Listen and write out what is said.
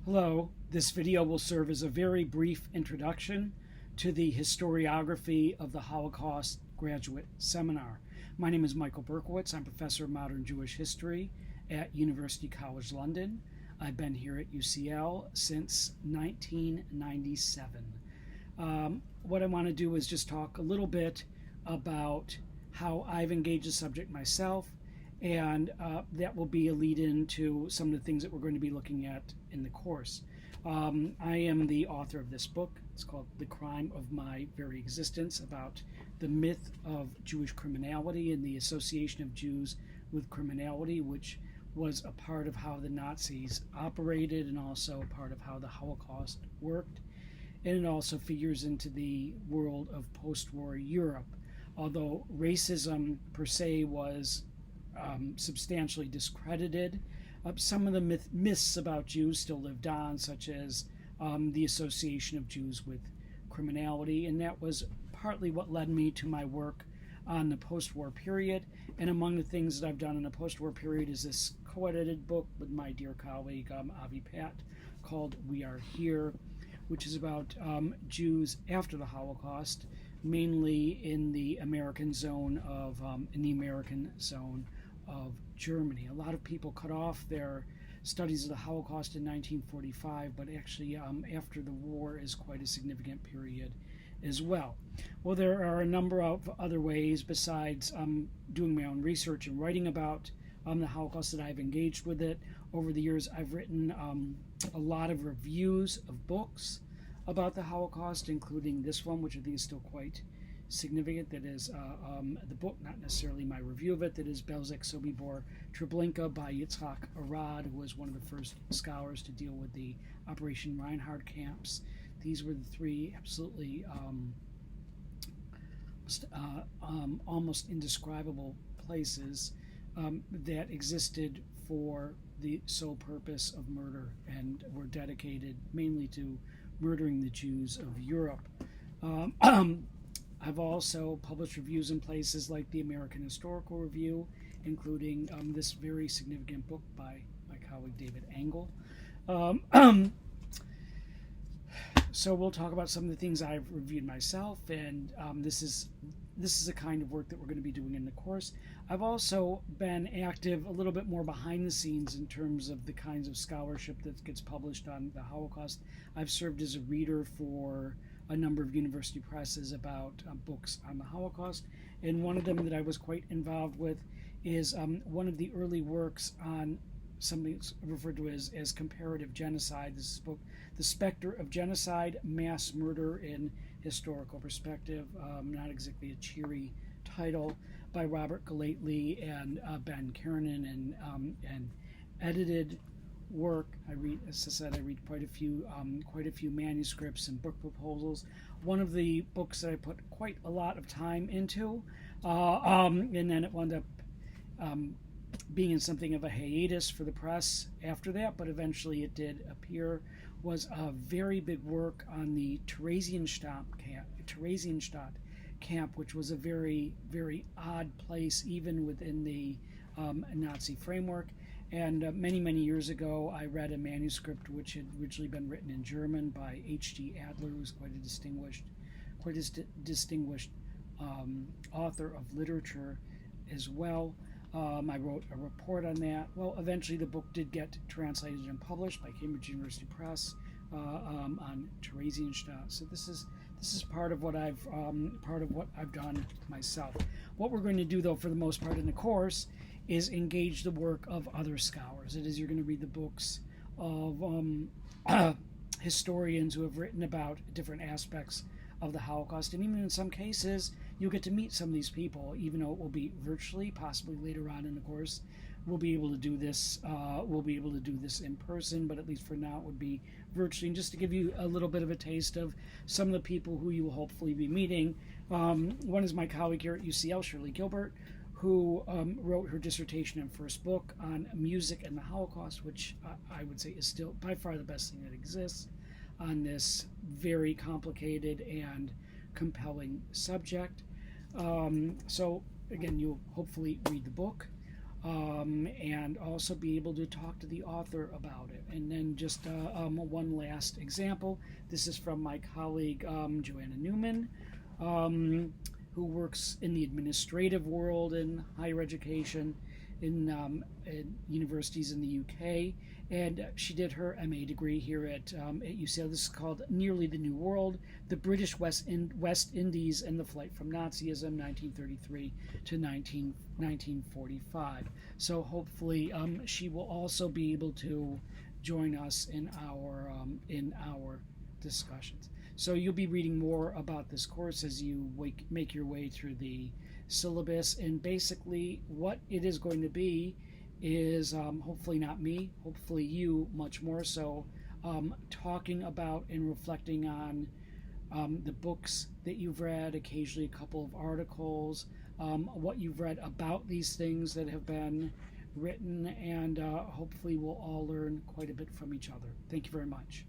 Hello, this video will serve as a very brief introduction to the historiography of the Holocaust graduate seminar. My name is Michael Berkowitz. I'm professor of modern Jewish history at University College London. I've been here at UCL since 1997. What I want to do is just talk a little bit about how I've engaged the subject myself, and that will be a lead-in to some of the things that we're going to be looking at in the course. I am the author of this book. It's called The Crime of My Very Existence, about the myth of Jewish criminality and the association of Jews with criminality, which was a part of how the Nazis operated and also a part of how the Holocaust worked. And it also figures into the world of post-war Europe. Although racism per se was substantially discredited, some of the myths about Jews still lived on, such as the association of Jews with criminality, and that was partly what led me to my work on the post-war period. And among the things that I've done in the post-war period is this co-edited book with my dear colleague Avi Pat called We Are Here, which is about Jews after the Holocaust, mainly in the American zone of Germany. A lot of people cut off their studies of the Holocaust in 1945, but actually after the war is quite a significant period as well. Well, there are a number of other ways besides doing my own research and writing about the Holocaust that I've engaged with it. Over the years, I've written a lot of reviews of books about the Holocaust, including this one, which I think is still quite significant. That is the book, not necessarily my review of it, that is Belzec Sobibor Treblinka by Yitzhak Arad, who was one of the first scholars to deal with the Operation Reinhard camps. These were the three absolutely almost indescribable places that existed for the sole purpose of murder and were dedicated mainly to murdering the Jews of Europe. I've also published reviews in places like the American Historical Review, including this very significant book by my colleague David Engel. So we'll talk about some of the things I've reviewed myself, and this is the kind of work that we're going to be doing in the course. I've also been active a little bit more behind the scenes in terms of the kinds of scholarship that gets published on the Holocaust. I've served as a reader for a number of university presses about books on the Holocaust, and one of them that I was quite involved with is one of the early works on something referred to as comparative genocide. This is a book, The Specter of Genocide, Mass Murder in Historical Perspective, not exactly a cheery title, by Robert Galately and Ben Kiernan, and edited work. As I said, I read quite a few manuscripts and book proposals. One of the books that I put quite a lot of time into, and then it wound up being in something of a hiatus for the press after that, but eventually it did appear, was a very big work on the Theresienstadt camp, which was a very, very odd place even within the Nazi framework. And many, many years ago, I read a manuscript which had originally been written in German by H.G. Adler, who's quite a distinguished author of literature as well. I wrote a report on that. Well, eventually the book did get translated and published by Cambridge University Press on Theresienstadt. So this is part of what I've done myself. What we're going to do, though, for the most part in the course, is engage the work of other scholars. It is, you're going to read the books of historians who have written about different aspects of the Holocaust, and even in some cases you'll get to meet some of these people, even though it will be virtually. Possibly later on in the course we'll be able to do this in person, but at least for now it would be virtually. And just to give you a little bit of a taste of some of the people who you will hopefully be meeting, one is my colleague here at UCL, Shirley Gilbert, who wrote her dissertation and first book on music and the Holocaust, which I would say is still by far the best thing that exists on this very complicated and compelling subject. So again, you'll hopefully read the book. and also be able to talk to the author about it. And then just one last example. This is from my colleague Joanna Newman, who works in the administrative world in higher education in universities in the UK. And she did her MA degree here at UCL. This is called Nearly the New World, the British West Indies and the Flight from Nazism, 1933 to 1945. So hopefully she will also be able to join us in our discussions. So you'll be reading more about this course as you make your way through the syllabus. And basically what it is going to be is hopefully not me, hopefully you much more so, talking about and reflecting on the books that you've read, occasionally a couple of articles, what you've read about these things that have been written, and hopefully we'll all learn quite a bit from each other. Thank you very much.